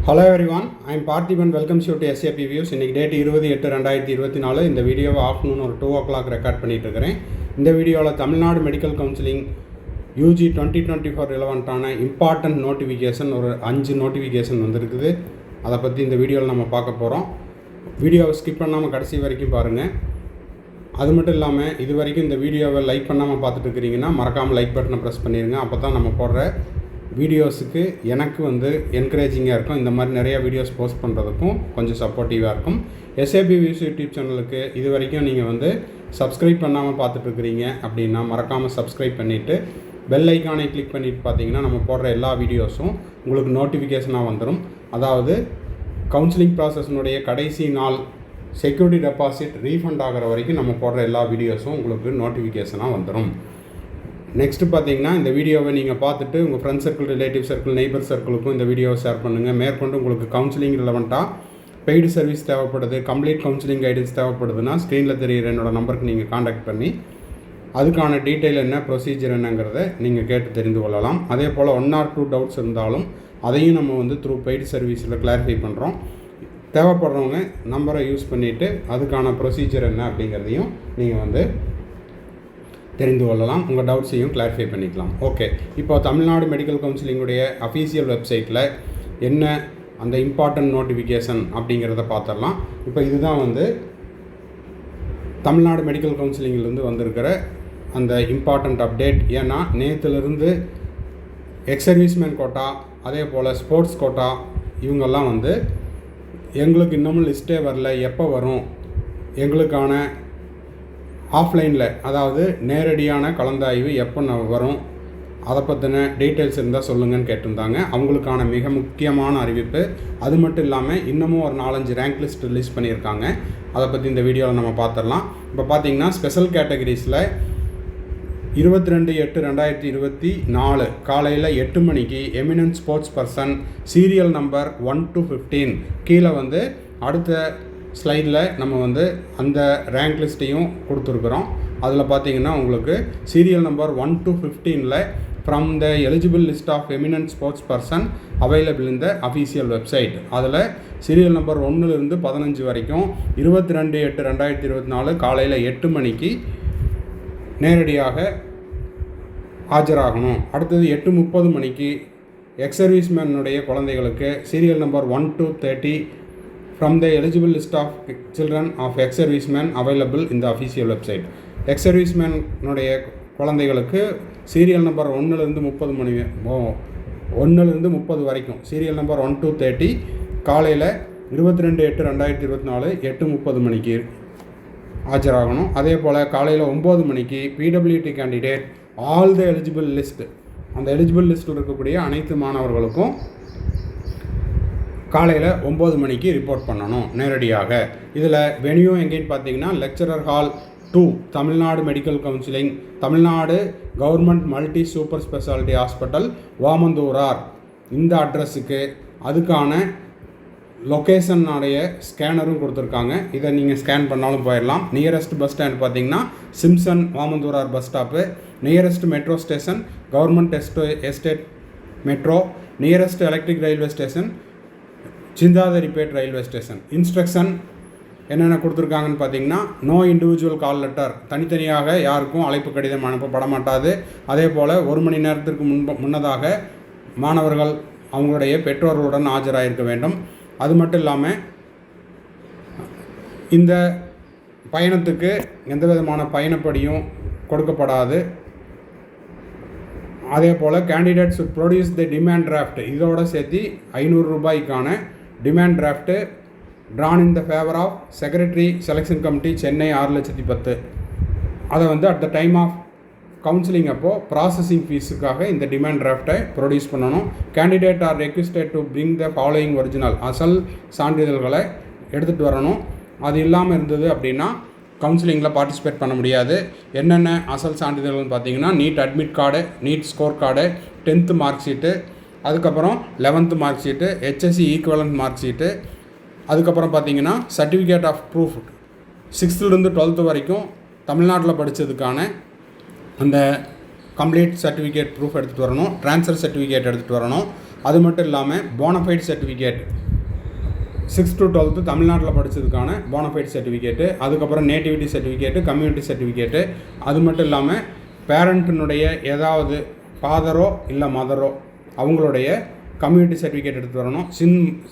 Hello everyone, I am Parthiban. Welcomes you to SAP views. இன்றைக்கி date 20/8/2024. இந்த வீடியோவை afternoon ஒரு 2 o'clock ரெக்கார்ட் பண்ணிகிட்டு இருக்கிறேன். இந்த வீடியோவில் தமிழ்நாடு மெடிக்கல் கவுன்சிலிங் UG 2024 ரிலவெண்ட்டான இம்பார்ட்டன்ட் நோட்டிஃபிகேஷன் ஒரு 5 நோட்டிஃபிகேஷன் வந்திருக்குது. அதை பற்றி இந்த வீடியோவில் நம்ம பார்க்க போகிறோம். வீடியோவை ஸ்கிப் பண்ணாமல் கடைசி வரைக்கும் பாருங்கள். அது மட்டும் இல்லாமல் இது வரைக்கும் இந்த வீடியோவை லைக் பண்ணாமல் பார்த்துட்டு இருக்கிறீங்கன்னா மறக்காமல் லைக் பட்டனை ப்ரெஸ் பண்ணிடுங்க. அப்போ தான் நம்ம போடுற வீடியோஸுக்கு எனக்கு என்கரேஜிங்காக இருக்கும். இந்த மாதிரி நிறையா வீடியோஸ் போஸ்ட் பண்ணுறதுக்கும் கொஞ்சம் சப்போர்ட்டிவாக இருக்கும். SAP வியூஸ் யூடியூப் சேனலுக்கு இது வரைக்கும் நீங்கள் சப்ஸ்கிரைப் பண்ணாமல் பார்த்துட்ருக்கிறீங்க அப்படின்னா மறக்காமல் சப்ஸ்கிரைப் பண்ணிவிட்டு பெல் ஐக்கானை கிளிக் பண்ணிவிட்டு பார்த்தீங்கன்னா நம்ம போடுற எல்லா வீடியோஸும் உங்களுக்கு நோட்டிஃபிகேஷனாக வந்துடும். அதாவது கவுன்சிலிங் ப்ராசஸ்னுடைய கடைசி நாள் செக்யூரிட்டி டெபாசிட் ரீஃபண்ட் ஆகிற வரைக்கும் நம்ம போடுற எல்லா வீடியோஸும் உங்களுக்கு நோட்டிஃபிகேஷனாக வந்துடும். நெக்ஸ்ட்டு பார்த்தீங்கன்னா இந்த வீடியோவை நீங்கள் பார்த்துட்டு உங்கள் friends circle, relative circle, neighbour சர்க்கிளுக்கும் இந்த வீடியோவை ஷேர் பண்ணுங்கள். மேற்கொண்டு உங்களுக்கு கவுன்சிலிங் ரிலவெண்ட்டாக பெய்டு சர்வீஸ் தேவைப்படுது, கம்ப்ளீட் கவுன்சிலிங் கைடன்ஸ் தேவைப்படுதுன்னா ஸ்க்ரீனில் தெரிகிற என்னோடய நம்பருக்கு நீங்கள் காண்டாக்ட் பண்ணி அதுக்கான டீட்டெயில் என்ன, ப்ரொசீஜர் என்னங்கிறத நீங்கள் கேட்டு தெரிந்து கொள்ளலாம். அதே போல் 1 or 2 டவுட்ஸ் இருந்தாலும் அதையும் நம்ம த்ரூ பெய்டு சர்வீஸில் கிளாரிஃபை பண்ணுறோம். தேவைப்படுறவங்க நம்பரை யூஸ் பண்ணிவிட்டு அதுக்கான ப்ரொசீஜர் என்ன அப்படிங்கிறதையும் நீங்கள் தெரிந்து கொள்ளலாம். உங்கள் டவுட்ஸையும் கிளாரிஃபை பண்ணிக்கலாம். ஓகே, இப்போ தமிழ்நாடு மெடிக்கல் கவுன்சிலிங்குடைய அஃபீஷியல் வெப்சைட்டில் என்ன அந்த இம்பார்ட்டன்ட் நோட்டிஃபிகேஷன் அப்படிங்கிறத பார்த்துடலாம். இப்போ இதுதான் தமிழ்நாடு மெடிக்கல் கவுன்சிலிங்கிலேருந்து வந்திருக்கிற அந்த இம்பார்ட்டண்ட் அப்டேட். ஏன்னா நேற்றுலேருந்து எக்ஸ் சர்வீஸ்மேன் கோட்டா, அதே போல் ஸ்போர்ட்ஸ் கோட்டா இவங்கெல்லாம் எங்களுக்கு இன்னமும் லிஸ்ட்டே வரல, எப்போ வரும், எங்களுக்கான ஆஃப்லைனில் அதாவது நேரடியான கலந்தாய்வு எப்போ வரும், அதை பற்றின டீட்டெயில்ஸ் இருந்தால் சொல்லுங்கன்னு கேட்டிருந்தாங்க. அவங்களுக்கான மிக முக்கியமான அறிவிப்பு. அது மட்டும் இல்லாமல் இன்னமும் ஒரு 4-5 ரேங்க் லிஸ்ட் ரிலீஸ் பண்ணியிருக்காங்க. அதை பற்றி இந்த வீடியோவில் நம்ம பார்த்துடலாம். இப்போ பார்த்தீங்கன்னா ஸ்பெஷல் கேட்டகரிஸில் 22/8/2024 காலையில் 8 மணிக்கு eminent sports person serial number 1 to 15 கீழே அடுத்த ஸ்லைடில் நம்ம அந்த ரேங்க் லிஸ்ட்டையும் கொடுத்துருக்குறோம். அதில் பார்த்தீங்கன்னா உங்களுக்கு serial number 1 to 15 from the eligible list of eminent sports person available in the official website. அதில் சீரியல் நம்பர் 1 to 15 வரைக்கும் 22/8/2024 காலையில் 8 மணிக்கு நேரடியாக ஆஜராகணும். அடுத்தது 8:30 மணிக்கு எக்ஸ் சர்வீஸ்மேனுடைய குழந்தைகளுக்கு serial number 1 to 30 from the eligible list of children of ex-servicemen available in the official website. ex-servicemen உடைய குழந்தைகளுக்கு சீரியல் நம்பர் 1 வரைக்கும் சீரியல் நம்பர் 1 to 30 காலையில் 22/8/2024 8:30 மணிக்கு ஆஜராகணும். அதே போல் காலையில் 9 மணிக்கு PWT candidate all the eligible list, அந்த எலிஜிபிள் லிஸ்ட்டில் இருக்கக்கூடிய அனைத்து மாணவர்களுக்கும் காலையில் 9 மணிக்கு ரிப்போர்ட் பண்ணணும் நேரடியாக. இதில் வெனியூ எங்கேன்னு பார்த்தீங்கன்னா lecturer hall 2 Tamil Nadu medical counselling, Tamil Nadu government multi super speciality hospital, Omandurar. இந்த அட்ரஸுக்கு அதுக்கான லொக்கேஷனுடைய ஸ்கேனரும் கொடுத்துருக்காங்க. இதை நீங்கள் ஸ்கேன் பண்ணாலும் போயிடலாம். நியரஸ்ட் பஸ் ஸ்டாண்ட் பார்த்தீங்கன்னா Simpson Omandurar bus stop, nearest metro station government estate metro, nearest electric railway station Chintadripet railway station. Instruction என்னென்ன கொடுத்துருக்காங்கன்னு பார்த்தீங்கன்னா நோ இண்டிவிஜுவல் கால் லெட்டர், தனித்தனியாக யாருக்கும் அழைப்பு கடிதம் அனுப்பப்பட மாட்டாது. அதே போல் 1 மணி நேரத்திற்கு முன்னதாக மாணவர்கள் அவங்களுடைய பெற்றோர்களுடன் ஆஜராயிருக்க வேண்டும். அது மட்டும் இல்லாமல் இந்த பயணத்துக்கு எந்த விதமான பயணப்படியும் கொடுக்கப்படாது. அதே போல் candidates produce the demand draft, இதோட சேர்த்து 500 ரூபாய்க்கான demand draft drawn in the favour of secretary selection committee Chennai 6,10,000. அதை at the time of counselling அப்போது ப்ராசஸிங் ஃபீஸுக்காக இந்த டிமாண்ட் டிராஃப்டை ப்ரொடியூஸ் பண்ணணும். Candidate are requested to bring the following original, அசல் சான்றிதழ்களை எடுத்துகிட்டு வரணும். அது இல்லாமல் இருந்தது அப்படின்னா கவுன்சிலிங்கில் பார்ட்டிசிபேட் பண்ண முடியாது. என்னென்ன அசல் சான்றிதழ்கள்னு பார்த்தீங்கன்னா NEET admit card, NEET score card, 10th mark sheet, அதுக்கப்புறம் 11th mark sheet, HSC equivalent mark sheet, அதுக்கப்புறம் பார்த்தீங்கன்னா certificate of proof 6th to 12th வரைக்கும் தமிழ்நாட்டில் படித்ததுக்கான அந்த கம்ப்ளீட் சர்டிஃபிகேட் ப்ரூஃப் எடுத்துகிட்டு வரணும். ட்ரான்ஸ்ஃபர் சர்டிஃபிகேட் எடுத்துகிட்டு வரணும். அது மட்டும் இல்லாமல் bonafide certificate 6th to 12th தமிழ்நாட்டில் படித்ததுக்கான போனஃபைட் சர்டிஃபிகேட்டு, அதுக்கப்புறம் நேட்டிவிட்டி சர்டிஃபிகேட்டு, கம்யூனிட்டி சர்டிஃபிகேட்டு, அது மட்டும் இல்லாமல் பேரண்ட்டினுடைய ஏதாவது ஃபாதரோ இல்லை மதரோ அவங்களுடைய கம்யூனிட்டி சர்டிஃபிகேட் எடுத்து வரணும்.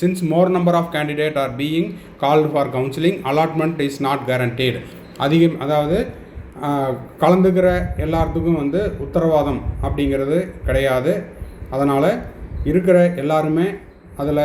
Since more number of candidate are being called for counselling allotment is not guaranteed. அதாவது கலந்துக்கிற எல்லாத்துக்கும் உத்தரவாதம் அப்படிங்கிறது கிடையாது. அதனால் இருக்கிற எல்லாருமே அதில்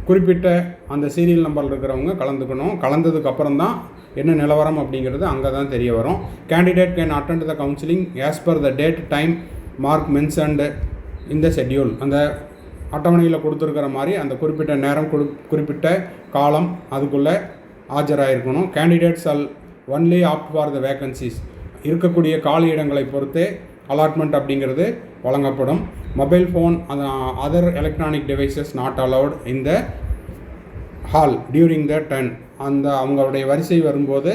குறிப்பிட்ட அந்த சீரியல் நம்பரில் இருக்கிறவங்க கலந்துக்கணும். கலந்ததுக்கப்புறம் தான் என்ன நிலவரம் அப்படிங்கிறது அங்கே தான் தெரிய வரும். Candidate can attend the counselling as per the date time mark mentioned இந்த ஷெட்யூல். அந்த அட்டவணையில் கொடுத்துருக்கிற மாதிரி அந்த குறிப்பிட்ட நேரம் குறிப்பிட்ட காலம் அதுக்குள்ளே ஆஜராகிருக்கணும். Candidates all only opt for the vacancies. இருக்கக்கூடிய காலி இடங்களை பொறுத்தே அலாட்மெண்ட் அப்படிங்கிறது வழங்கப்படும். Mobile phone other electronic devices not allowed in the hall during the turn. அவங்களுடைய வரிசை வரும்போது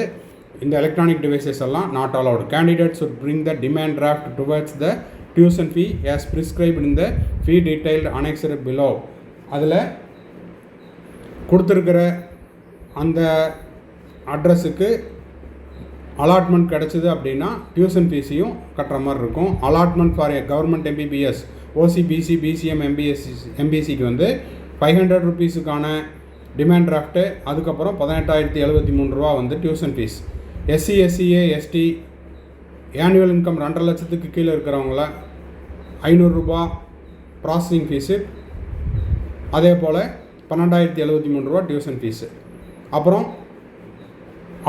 இந்த எலக்ட்ரானிக் டிவைசஸ் எல்லாம் not allowed. Candidates would bring the demand draft towards the tuition fee as prescribed in the fee detailed annexed below. அதில் கொடுத்துருக்கிற அந்த அட்ரஸுக்கு allotment கிடச்சிது அப்படின்னா டியூஷன் ஃபீஸையும் கட்டுற மாதிரி இருக்கும். Allotment for government MBBS, OC, BC, BCM, எம்பிசிக்கு 500 ரூபீஸுக்கான டிமாண்ட் டிராஃப்ட்டு, அதுக்கப்புறம் 18,073 ரூபா tuition fees. SC, SCA, ST annual income 2.5 லட்சத்துக்கு கீழே இருக்கிறவங்கள 500 ரூபா ப்ராசஸிங் ஃபீஸு, அதே போல் 12,073 ரூபா டியூஷன் ஃபீஸு. அப்புறம்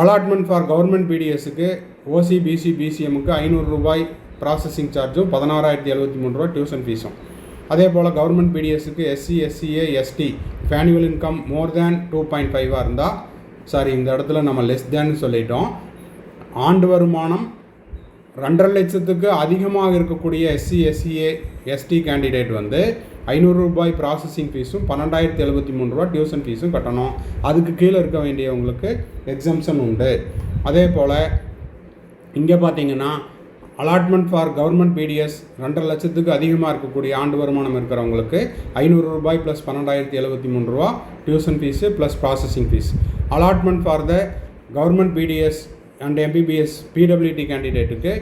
அலாட்மெண்ட் ஃபார் கவர்மெண்ட் பிடிஎஸ்க்கு ஓசி, பிசி, பிசிஎம்முக்கு 500 ரூபாய் ப்ராசஸிங் சார்ஜும் 16,073 ரூபா டியூஷன் ஃபீஸும். அதே போல் கவர்மெண்ட் பிடிஎஸ்க்கு SC, SCA, ST annual income more than 2.5 இருந்தால், இந்த இடத்துல நம்ம லெஸ் தேன்னு சொல்லிட்டோம். ஆண்டு வருமானம் 2.5 லட்சத்துக்கு அதிகமாக இருக்கக்கூடிய எஸ்சி, எஸ்சிஏ, எஸ்டி கேண்டிடேட் 500 ரூபாய் ப்ராசஸிங் ஃபீஸும் 12,073 ரூபா டியூஷன் ஃபீஸும் கட்டணும். அதுக்கு கீழே இருக்க வேண்டியவங்களுக்கு எக்ஸம்ஷன் உண்டு. அதே போல் இங்கே பார்த்தீங்கன்னா அலாட்மெண்ட் ஃபார் கவர்மெண்ட் பிடிஎஸ் 2.5 லட்சத்துக்கு அதிகமாக இருக்கக்கூடிய ஆண்டு வருமானம் இருக்கிறவங்களுக்கு 500 ரூபாய் ப்ளஸ் 12,073 ரூபா tuition fees plus processing fees. Allotment for the government BDS and MBBS PWD கேண்டிடேட்டுக்கு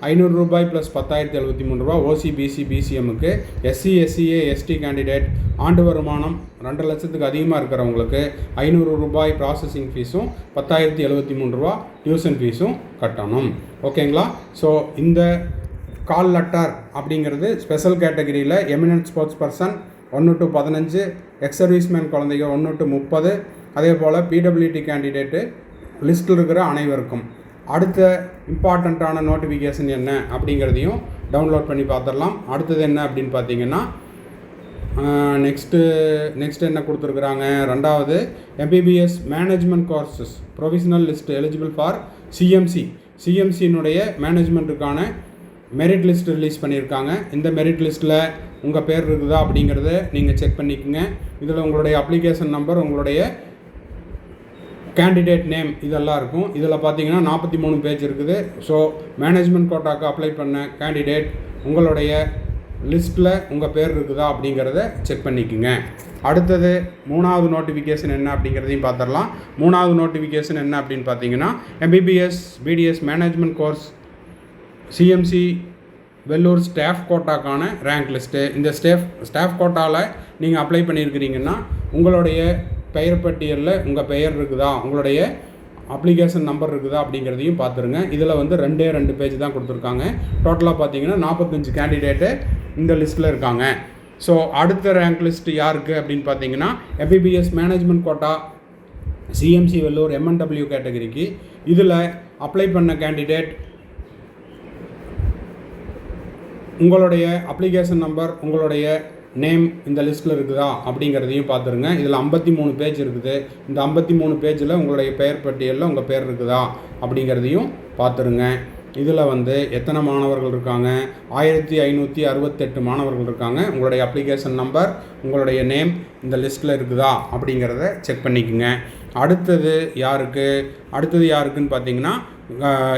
500 ரூபாய் ப்ளஸ் 10,073 ரூபா. ஓசி, பிசி, பிசிஎம்முக்கு, எஸ்சி, எஸ்சிஏ, எஸ்டி கேண்டிடேட் ஆண்டு வருமானம் 2.5 லட்சத்துக்கு அதிகமாக இருக்கிறவங்களுக்கு 500 ரூபாய் ப்ராசஸிங் ஃபீஸும் 10,073 ரூபா டியூஷன் ஃபீஸும் கட்டணும். ஓகேங்களா? ஸோ இந்த கால் லெட்டர் அப்படிங்கிறது ஸ்பெஷல் கேட்டகரியில் eminent sports person 1 to 15, X serviceman குழந்தைங்க 1 to 30, அதே போல் பிடபிள்யூடி கேண்டிடேட்டு லிஸ்ட்டில் இருக்கிற அனைவருக்கும். அடுத்த இம்பார்ட்டண்ட்டான நோட்டிஃபிகேஷன் என்ன அப்படிங்கிறதையும் டவுன்லோட் பண்ணி பார்த்துடலாம். அடுத்தது என்ன அப்படின்னு பார்த்தீங்கன்னா நெக்ஸ்ட்டு என்ன கொடுத்துருக்குறாங்க, 2வது MBBS management courses provisional list eligible for சிஎம்சியினுடைய மேனேஜ்மெண்ட்டுக்கான மெரிட் லிஸ்ட் ரிலீஸ் பண்ணியிருக்காங்க. இந்த மெரிட் லிஸ்ட்டில் உங்கள் பேர் இருக்குதா அப்படிங்கிறத நீங்கள் செக் பண்ணிக்கோங்க. இதில் உங்களுடைய அப்ளிகேஷன் நம்பர், உங்களுடைய கேண்டிடேட் நேம் இதெல்லாம் இருக்கும். இதில் பார்த்தீங்கன்னா 43 பேஜ் இருக்குது. ஸோ மேனேஜ்மெண்ட் கோட்டாக்கு அப்ளை பண்ண கேண்டிடேட் உங்களுடைய லிஸ்ட்டில் உங்கள் பேர் இருக்குதா அப்படிங்கிறத செக் பண்ணிக்கோங்க. அடுத்தது 3வது நோட்டிஃபிகேஷன் என்ன அப்படிங்கிறதையும் பார்த்துடலாம். 3வது நோட்டிஃபிகேஷன் என்ன அப்படின்னு பார்த்தீங்கன்னா MBBS BDS management course CMC Vellore staff கோட்டாக்கான ரேங்க் லிஸ்ட்டு. இந்த ஸ்டாஃப் கோட்டாவில் நீங்கள் அப்ளை பண்ணியிருக்கிறீங்கன்னா உங்களுடைய பெயர் பட்டியலில் உங்கள் பெயர் இருக்குதா, உங்களுடைய அப்ளிகேஷன் நம்பர் இருக்குதா அப்படிங்கிறதையும் பார்த்துருங்க. இதில் 2 பேஜ் தான் கொடுத்துருக்காங்க. டோட்டலாக பார்த்தீங்கன்னா 45 கேண்டிடேட்டு இந்த லிஸ்ட்டில் இருக்காங்க. ஸோ அடுத்த ரேங்க் லிஸ்ட் யாருக்கு அப்படின்னு பார்த்தீங்கன்னா MBBS management quota CMC Vellore MNW கேட்டகரிக்கு. இதில் அப்ளை பண்ண கேண்டிடேட் உங்களுடைய அப்ளிகேஷன் நம்பர், உங்களுடைய நேம் இந்த லிஸ்ட்டில் இருக்குதா அப்படிங்கிறதையும் பார்த்துருங்க. இதில் 53 பேஜ் இருக்குது. இந்த 53 பேஜில் உங்களுடைய பெயர் பட்டியலில் உங்கள் பேர் இருக்குதா அப்படிங்கிறதையும் பார்த்துருங்க. இதில் எத்தனை மாணவர்கள் இருக்காங்க, 1568 மாணவர்கள் இருக்காங்க. உங்களுடைய அப்ளிகேஷன் நம்பர், உங்களுடைய நேம் இந்த லிஸ்ட்டில் இருக்குதா அப்படிங்கிறத செக் பண்ணிக்கோங்க. அடுத்தது யாருக்குன்னு பார்த்தீங்கன்னா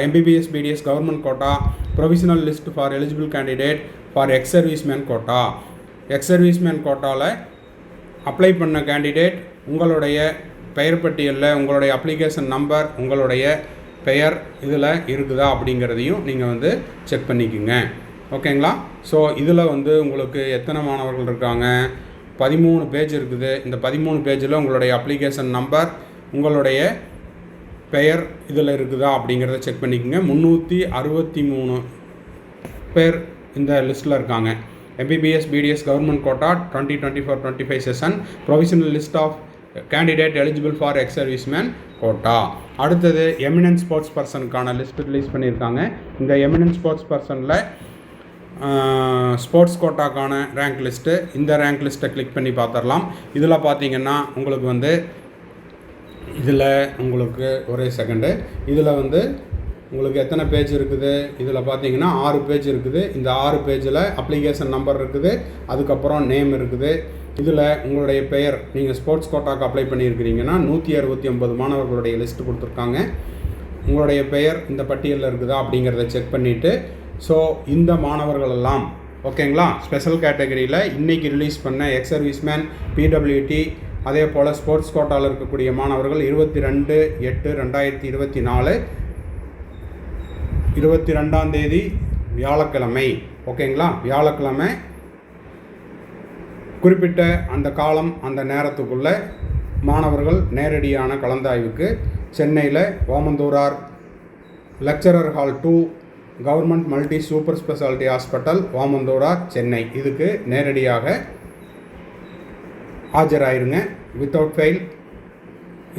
MBBS BDS government quota provisional list for eligible candidate for ex serviceman quota. Ex serviceman கோட்டாவில் அப்ளை பண்ண கேண்டிடேட் உங்களுடைய பெயர் பட்டியலில் உங்களுடைய அப்ளிகேஷன் நம்பர், உங்களுடைய பெயர் இதில் இருக்குதா அப்படிங்கிறதையும் நீங்கள் வந்து செக் பண்ணிக்கோங்க. ஓகேங்களா? ஸோ இதில் வந்து உங்களுக்கு எத்தனை மாணவர்கள் இருக்காங்க? 13 பேஜ் இருக்குது. இந்த 13 பேஜில் உங்களுடைய அப்ளிகேஷன் நம்பர், உங்களுடைய பெயர் இதில் இருக்குதா அப்படிங்கிறத செக் பண்ணிக்கோங்க. 363 பேர் இந்த லிஸ்ட்டில் இருக்காங்க. MBBS BDS government quota 2024-25 session provisional list of candidate eligible for ex serviceman quota. அடுத்தது எமினன்ட் ஸ்போர்ட்ஸ் பர்சனுக்கான லிஸ்ட் ரிலீஸ் பண்ணியிருக்காங்க. இந்த எமினன்ட் ஸ்போர்ட்ஸ் பர்சனில் ஸ்போர்ட்ஸ் கோட்டாக்கான ரேங்க் லிஸ்ட்டு, இந்த ரேங்க் லிஸ்ட்டை கிளிக் பண்ணி பார்த்துடலாம். இதில் பார்த்தீங்கன்னா உங்களுக்கு வந்து ஒரே செகண்டு, இதில் வந்து உங்களுக்கு எத்தனை பேஜ் இருக்குது? இதில் பார்த்தீங்கன்னா 6 பேஜ் இருக்குது. இந்த 6 பேஜில் அப்ளிகேஷன் நம்பர் இருக்குது, அதுக்கப்புறம் நேம் இருக்குது. இதில் உங்களுடைய பெயர், நீங்கள் ஸ்போர்ட்ஸ் கோட்டாக்கு அப்ளை பண்ணியிருக்கிறீங்கன்னா 169 மாணவர்களுடைய லிஸ்ட்டு கொடுத்துருக்காங்க. உங்களுடைய பெயர் இந்த பட்டியலில் இருக்குதா அப்படிங்கிறத செக் பண்ணிவிட்டு, ஸோ இந்த மாணவர்கள் எல்லாம் ஓகேங்களா, ஸ்பெஷல் கேட்டகரியில் இன்றைக்கி ரிலீஸ் பண்ண எக்ஸ் சர்வீஸ்மேன், PWT, அதே போல் ஸ்போர்ட்ஸ் கோட்டாவில் இருக்கக்கூடிய மாணவர்கள் 22/8/2024 22ஆம் தேதி வியாழக்கிழமை, ஓகேங்களா, வியாழக்கிழமை குறிப்பிட்ட அந்த காலம் அந்த நேரத்துக்குள்ளே மாணவர்கள் நேரடியான கலந்தாய்வுக்கு சென்னையில் Omandurar lecturer hall 2 government multi super speciality hospital Omandurar Chennai, இதுக்கு நேரடியாக ஆஜராயிருங்க வித்தவுட் ஃபெயில்.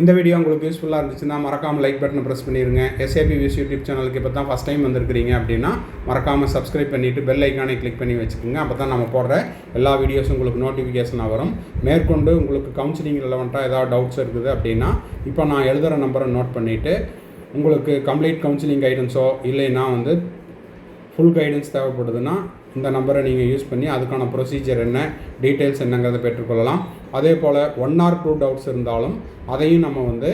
இந்த வீடியோ உங்களுக்கு யூஸ்ஃபுல்லாக இருந்துச்சுன்னா மறக்காமல் லைக் பட்டனை ப்ரெஸ் பண்ணிடுங்க. SAP வியூஸ் யூடியூப் சேனலுக்கு இப்போ தான் ஃபஸ்ட் டைம் வந்திருக்கிறீங்க அப்படின்னா மறக்காமல் சப்ஸ்கிரைப் பண்ணிவிட்டு பெல் ஐக்கானை கிளிக் பண்ணி வச்சுக்கோங்க. அப்போ தான் நம்ம போடுற எல்லா வீடியோஸும் உங்களுக்கு நோட்டிஃபிகேஷனாக வரும். மேற்கொண்டு உங்களுக்கு கவுன்சிலிங் ரிலவெண்ட்டாக ஏதாவது டவுட்ஸ் இருக்குது அப்படின்னா இப்போ நான் எழுதுகிற நம்பரை நோட் பண்ணிவிட்டு உங்களுக்கு கம்ப்ளீட் கவுன்சிலிங் கைடன்ஸோ இல்லைன்னா வந்து ஃபுல் கைடன்ஸ் தேவைப்படுதுன்னா இந்த நம்பரை நீங்கள் யூஸ் பண்ணி அதுக்கான ப்ரொசீஜர் என்ன, டீட்டெயில்ஸ் என்னங்கிறத பெற்றுக்கொள்ளலாம். அதே போல் 1 or 2 டவுட்ஸ் இருந்தாலும் அதையும் நம்ம வந்து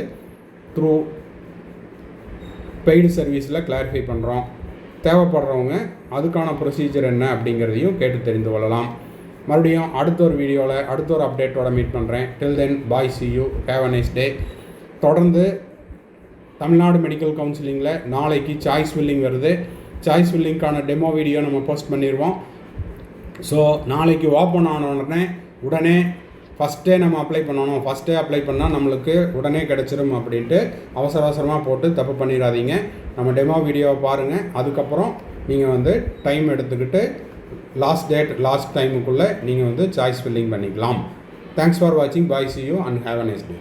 த்ரூ பெய்டு சர்வீஸில் கிளாரிஃபை பண்ணுறோம். தேவைப்படுறவங்க அதுக்கான ப்ரொசீஜர் என்ன அப்படிங்கிறதையும் கேட்டு தெரிந்து கொள்ளலாம். மறுபடியும் அடுத்த ஒரு வீடியோவில் அடுத்த ஒரு அப்டேட்டோட மீட் பண்ணுறேன். டில் தென் பாய், see you, have a nice day. தொடர்ந்து தமிழ்நாடு மெடிக்கல் கவுன்சிலிங்கில் நாளைக்கு சாய்ஸ் ஃபில்லிங் வருது. சாய்ஸ் ஃபில்லிங்க்கான டெமோ வீடியோ நம்ம போஸ்ட் பண்ணிடுவோம். ஸோ நாளைக்கு ஓப்பன் ஆன உடனே ஃபஸ்ட்டே நம்ம அப்ளை பண்ணணும். ஃபஸ்ட்டே அப்ளை பண்ணால் நம்மளுக்கு உடனே கிடச்சிரும் அப்படின்ட்டு அவசரமாக போட்டு தப்பு பண்ணிடாதீங்க. நம்ம டெமோ வீடியோவை பாருங்கள். அதுக்கப்புறம் நீங்கள் வந்து டைம் எடுத்துக்கிட்டு லாஸ்ட் டைமுக்குள்ளே நீங்கள் வந்து சாய்ஸ் ஃபில்லிங் பண்ணிக்கலாம். தேங்க்ஸ் ஃபார் வாட்சிங். பாய், see you and have a nice day.